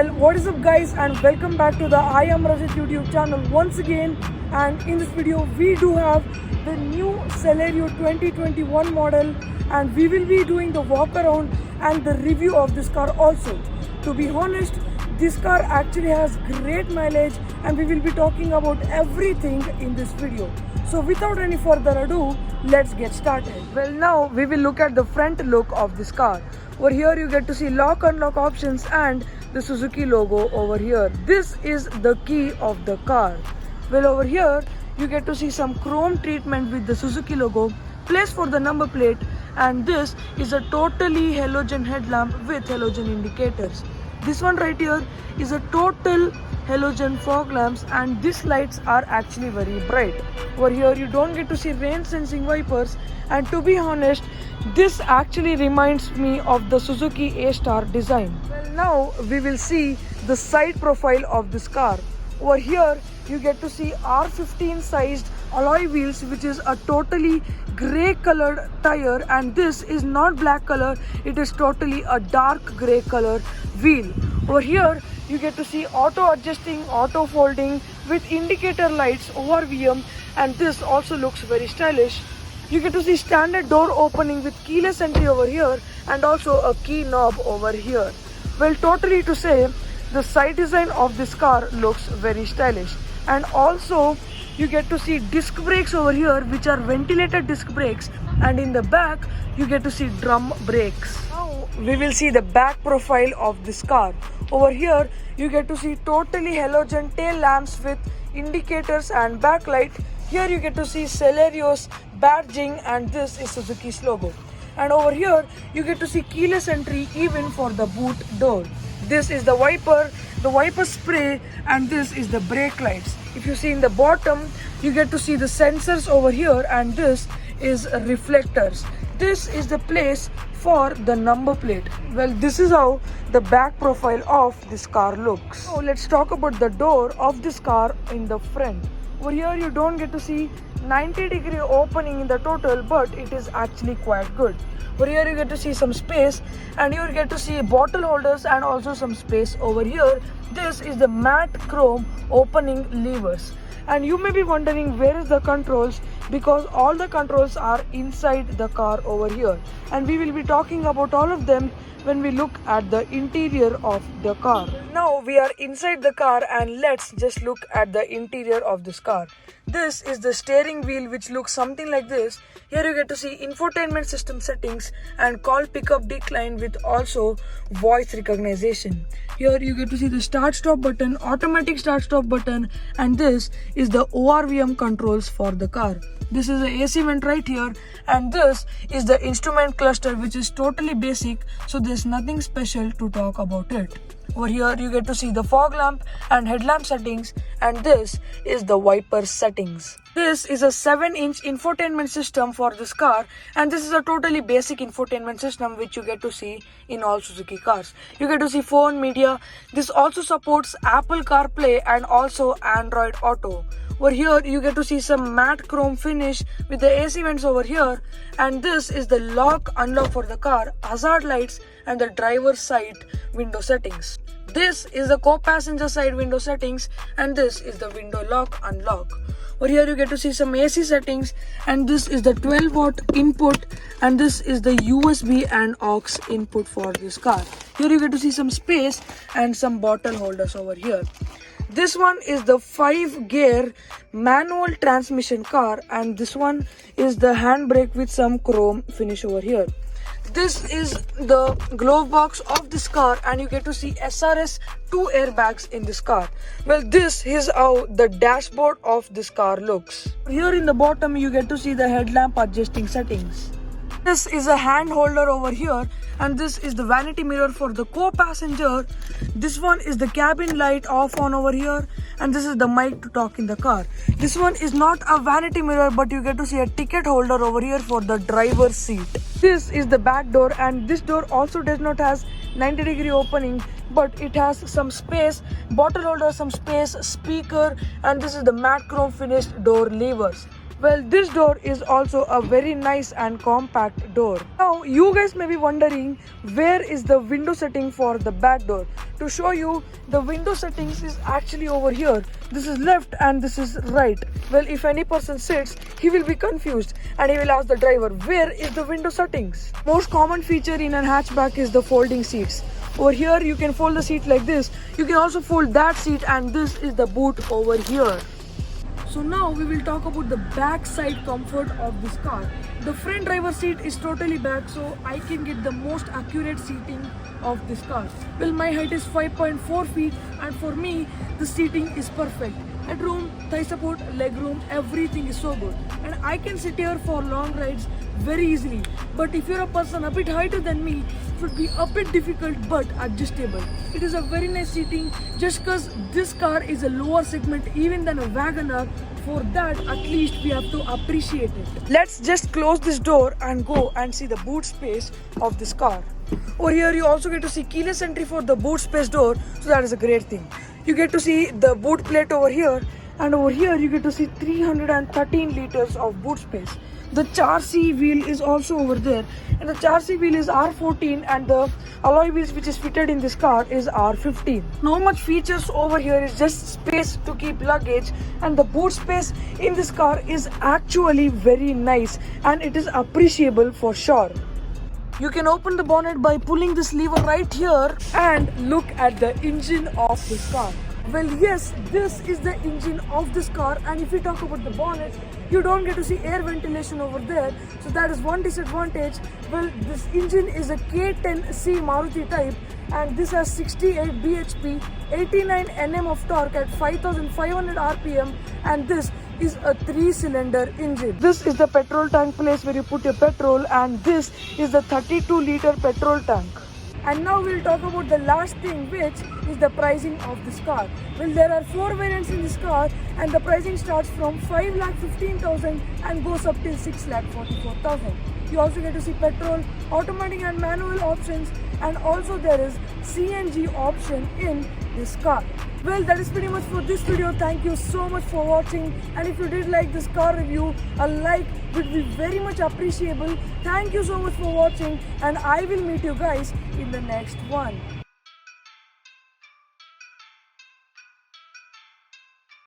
Well, what is up guys, and welcome back to the I Am Rajat YouTube channel once again. And in this video we do have the new Celerio 2021 model, and we will be doing the walk around and the review of this car also. To be honest, this car actually has great mileage and we will be talking about everything in this video. So without any further ado, let's get started. Well, now we will look at the front look of this car. Over here you get to see lock unlock options and the Suzuki logo over here. This is the key of the car. Well, over here you get to see some chrome treatment with the Suzuki logo, place for the number plate, and this is a totally halogen headlamp with halogen indicators. This one right here is a total halogen fog lamps, and these lights are actually very bright. Over here you don't get to see rain sensing wipers, and to be honest, this actually reminds me of the Suzuki A-Star design. Well, now we will see the side profile of this car. Over here you get to see R15 sized alloy wheels, which is a totally grey colored tire, and this is not black color, it is totally a dark grey color wheel. Over here you get to see auto adjusting, auto folding with indicator lights ORVM, and this also looks very stylish. You get to see standard door opening with keyless entry over here and also a key knob over here. Well, totally to say, the side design of this car looks very stylish. And also you get to see disc brakes over here, which are ventilated disc brakes, and in the back you get to see drum brakes. Now we will see the back profile of this car. Over here you get to see totally halogen tail lamps with indicators and backlight. Here you get to see Celerio's badging, and this is Suzuki's logo. And over here you get to see keyless entry even for the boot door. This is the wiper spray, and this is the brake lights. If you see in the bottom, you get to see the sensors over here, and this is reflectors. This is the place for the number plate. Well, this is how the back profile of this car looks. Now let's talk about the door of this car in the front. Over here you don't get to see 90-degree opening in the total, but it is actually quite good. Over here you get to see some space, and you get to see bottle holders and also some space over here. This is the matte chrome opening levers, and you may be wondering where is the controls, because all the controls are inside the car over here, and we will be talking about all of them when we look at the interior of the car. Now we are inside the car, and let's just look at the interior of this car. This is the steering wheel, which looks something like this. Here you get to see infotainment system settings and call pickup decline with also voice recognition. Here you get to see the start stop button, automatic start stop button, and this is the ORVM controls for the car. This is the AC vent right here, and this is the instrument cluster, which is totally basic, so there's nothing special to talk about it. Over here you get to see the fog lamp and headlamp settings, and this is the wiper settings. This is a 7-inch infotainment system for this car, and this is a totally basic infotainment system which you get to see in all Suzuki cars. You get to see phone, media. This also supports Apple CarPlay and also Android Auto. Over here you get to see some matte chrome finish with the AC vents over here, and this is the lock unlock for the car, hazard lights, and the driver's side window settings. This is the co-passenger side window settings, and this is the window lock unlock. Over here you get to see some AC settings, and this is the 12-watt input, and this is the USB and aux input for this car. Here you get to see some space and some bottle holders over here. This one is the 5-gear manual transmission car, and this one is the handbrake with some chrome finish over here. This is the glove box of this car, and you get to see SRS 2 airbags in this car. Well, this is how the dashboard of this car looks. Here in the bottom you get to see the headlamp adjusting settings. This is a hand holder over here, and this is the vanity mirror for the co-passenger. This one is the cabin light off on over here, and this is the mic to talk in the car. This one is not a vanity mirror, but you get to see a ticket holder over here for the driver's seat. This is the back door, and this door also does not has 90-degree opening, but it has some space, bottle holder, some space, speaker, and this is the matte chrome finished door levers. Well, this door is also a very nice and compact door. Now, you guys may be wondering where is the window setting for the back door. To show you, the window settings is actually over here. This is left and this is right. Well, if any person sits, he will be confused and he will ask the driver, where is the window settings? Most common feature in a hatchback is the folding seats. Over here, you can fold the seat like this. You can also fold that seat, and this is the boot over here. So now we will talk about the back side comfort of this car. The front driver seat is totally back, so I can get the most accurate seating of this car. Well, my height is 5.4 feet and for me the seating is perfect. Headroom, thigh support, leg room, everything is so good. And I can sit here for long rides very easily. But if you're a person a bit higher than me, it would be a bit difficult but adjustable. It is a very nice seating just because this car is a lower segment even than a Wagoner. For that, at least we have to appreciate it. Let's just close this door and go and see the boot space of this car. Over here you also get to see keyless entry for the boot space door, so that is a great thing. You get to see the boot plate over here, and over here you get to see 313 liters of boot space. The chassis wheel is also over there, and the chassis wheel is R14 and the alloy wheels which is fitted in this car is R15. Not much features over here, is just space to keep luggage, and the boot space in this car is actually very nice and it is appreciable for sure. You can open the bonnet by pulling this lever right here and look at the engine of this car. Well, yes, this is the engine of this car, and if we talk about the bonnet, you don't get to see air ventilation over there, so that is one disadvantage. Well, this engine is a K10C Maruti type, and this has 68 bhp, 89 Nm of torque at 5500 rpm, and this is a 3-cylinder engine. This is the petrol tank place where you put your petrol, and this is the 32-liter petrol tank. And now we'll talk about the last thing, which is the pricing of this car. Well, there are 4 variants in this car, and the pricing starts from 5,15,000 and goes up till 6,44,000. You also get to see petrol, automatic and manual options, and also there is CNG option in this car. Well, that is pretty much for this video. Thank you so much for watching, and if you did like this car review, a like would be very much appreciable. Thank you so much for watching, and I will meet you guys in the next one.